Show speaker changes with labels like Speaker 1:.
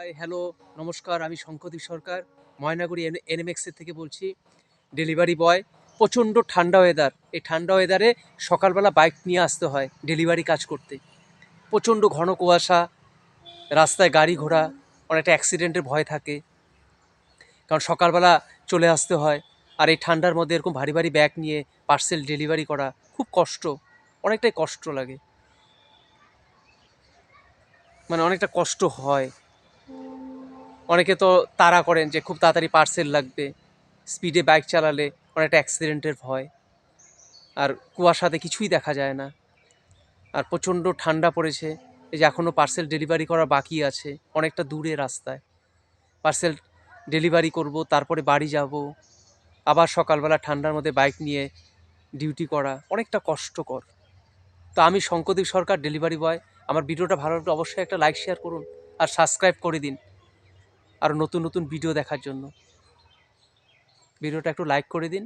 Speaker 1: High, hello, নমস্কার। আমি শঙ্খদীপ সরকার, ময়নাগুড়ি এনএমএক্সের থেকে বলছি, ডেলিভারি বয়। প্রচণ্ড ঠান্ডা ওয়েদার। এই ঠান্ডা ওয়েদারে সকালবেলা বাইক নিয়ে আসতে হয় ডেলিভারি কাজ করতে। প্রচণ্ড ঘন কুয়াশা, রাস্তায় গাড়ি ঘোড়া, অনেকটা অ্যাক্সিডেন্টের ভয় থাকে, কারণ সকালবেলা চলে আসতে হয়। আর এই ঠান্ডার মধ্যে এরকম ভারী ভারী ব্যাগ নিয়ে পার্সেল ডেলিভারি করা খুব কষ্ট, অনেকটাই কষ্ট লাগে, মানে অনেকটা কষ্ট হয়। অনেকে তো তাড়া করেন যে খুব তাড়াতাড়ি পার্সেল লাগবে, স্পিডে বাইক চালালে অনেকটা অ্যাক্সিডেন্টের ভয়। আর কুয়াশাতে কিছুই দেখা যায় না। আর প্রচণ্ড ঠান্ডা পড়েছে, এই যে এখনও পার্সেল ডেলিভারি করা বাকি আছে, অনেকটা দূরে রাস্তায় পার্সেল ডেলিভারি করব, তারপরে বাড়ি যাব, আবার সকালবেলা ঠান্ডার মধ্যে বাইক নিয়ে ডিউটি করা অনেকটা কষ্টকর। তো আমি শঙ্করদেব সরকার, ডেলিভারি বয়। আমার ভিডিওটা ভালো লাগলে অবশ্যই একটা লাইক শেয়ার করুন, আর সাবস্ক্রাইব করে দিন আরও নতুন নতুন ভিডিও দেখার জন্য। ভিডিওটা একটু লাইক করে দিন।